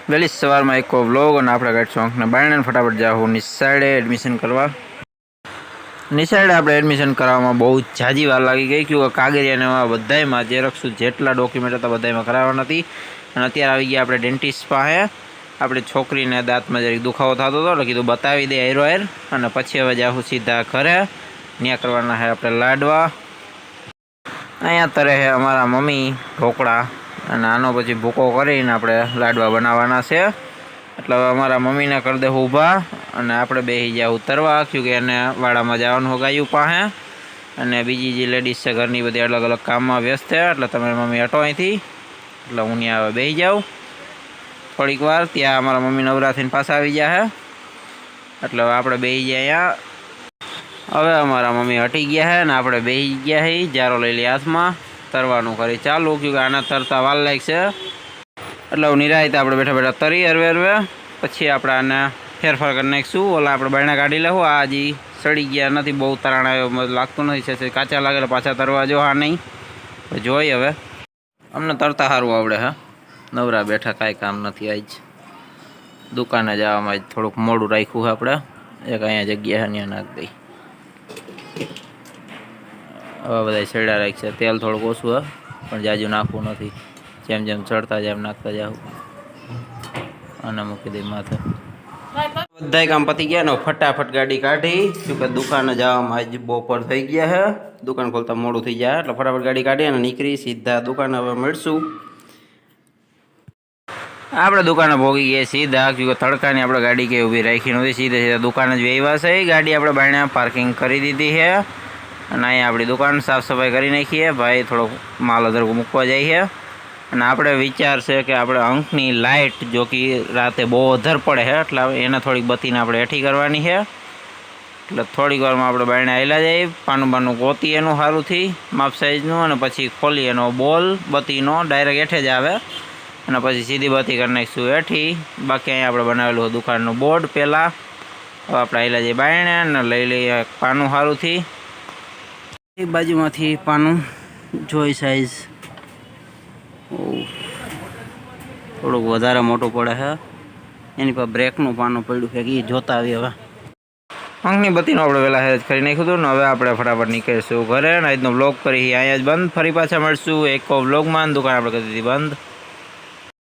વહેલી સવારમાં એક વ્લોગ અને આપણે ગાઈડ સોંગને બાયણે ફટાફટ જાઉં નિશાળે એડમિશન કરવા. નિશાળે આપણે એડમિશન કરવામાં બહુ ઝાઝી વાર લાગી ગઈ કે કાગળિયાને બધામાં ઝેરોક્ષ જેટલા ડોક્યુમેન્ટ હતા બધામાં કરાવવા નથી. અને અત્યારે આવી ગયા આપણે ડેન્ટિસ્ટ પાસે. આપણે છોકરીને દાંતમાં જરીક દુખાવો થતો હતો એટલે કીધું બતાવી દે હેરો હેર અને પછી હવે જાઉં સીધા ઘરે. ત્યાં કરવાના છે આપણે લાડવા. અહીંયા તરે છે અમારા મમ્મી ઢોકળા અને આનો પછી ભૂકો કરીને આપણે લાડવા બનાવવાના છે. એટલે હવે અમારા મમ્મીને કરી દે ઊભા અને આપણે બેસી જાવ ઉતરવા કે એને વાડામાં જવાનું હોય ગાયું પાસે. અને બીજી જે લેડીઝ છે ઘરની બધી અલગ અલગ કામમાં વ્યસ્ત છે એટલે તમે મમ્મી હટો અહીંથી. એટલે હું ત્યાં હવે બેસી જાઉં થોડીક વાર. ત્યાં અમારા મમ્મી નવરા થઈને પાછા આવી ગયા છે એટલે હવે આપણે બેસી જાય અહીંયા. હવે અમારા મમ્મી હટી ગયા છે ને આપણે બેસી ગયા છે જારો લઈ લઈએ હાથમાં. તરવાનું કરી ચાલુ કે આના તરતા વાર લાગશે એટલે હું નિરાયતે આપણે બેઠા બેઠા તરી હરવે પછી આપણે આને ફેરફાર કરી નાખીશું. ઓલા આપણે બાયણા કાઢી લેવું. આ હજી સડી ગયા નથી, બહુ તરાણ આવ્યો લાગતું નથી છે. કાચા લાગે પાછા તરવા જો. હા નહીં જોઈ હવે અમને તરતા સારું આવડે. હા નવરા બેઠા કાંઈ કામ નથી. આજ દુકાને જવામાં થોડુંક મોડું રાખ્યું છે આપણે. એક અહીંયા જગ્યા છે ત્યાં નાખી દઈ. હવે બધા શેડા રાખશે. તેલ થોડુંક ઓછું હે પણ જાજુ નાખવું નથી. જેમ જેમ ચડતા જેમ નાખતા જાઉં અને મૂકી દઈ માથે. બધા કામ પતી ગયા ને ફટાફટ ગાડી કાઢી કે દુકાને જવામાં આજ બપોર થઈ ગયા છે. દુકાન ખોલતા મોડું થઈ જાય એટલે ફટાફટ ગાડી કાઢી અને નીકળી સીધા દુકાને હવે મળશું. આપણે દુકાને ભોગી ગયા સીધા તડકાની આપણે ગાડી કે ઊભી રાખી નથી. સીધા સીધા દુકાને જ વ્યવા છે. ગાડી આપણે બાયણે પાર્કિંગ કરી દીધી છે અને અહીંયા આપણી દુકાન સાફ સફાઈ કરી નાખીએ. ભાઈ થોડોક માલ અધર મૂકવા જાય છે અને આપણે વિચાર છે કે આપણે અંકની લાઇટ જો કે રાતે બહુ અધર પડે છે એટલે એને થોડીક બત્તીને આપણે હેઠી કરવાની છે. એટલે થોડીક વારમાં આપણે બાયણે આવેલા જઈએ. પાનું ગોતી એનું સારુંથી માપ સાઈઝનું અને પછી ખોલી એનો બોલ બત્તીનો ડાયરેક્ટ હેઠે જ આવે અને પછી સીધી બત્તી કરી નાખીશું હેઠી. બાકી અહીંયા આપણે બનાવેલું દુકાનનું બોર્ડ પહેલાં. હવે આપણે આવેલા જઈએ બાયણે અને લઈ લઈએ પાનું સારુંથી. એક બાજુમાંથી પાનું જોઈ સાઈઝ થોડુંક વધારે મોટું પડે છે. એની પર બ્રેકનું પાનું પડ્યું છે કે એ જોતા આવી. હવે અંકની બત્તીનું આપણે વહેલા હેજ કરી નાખ્યું હતું ને હવે આપણે ફટાફટ નીકળીશું ઘરે. આજનો વ્લોગ કરી અહીંયા જ બંધ. ફરી પાછા મળશું એક વ્લોગમાં. દુકાન આપણે કરી દીધી બંધ.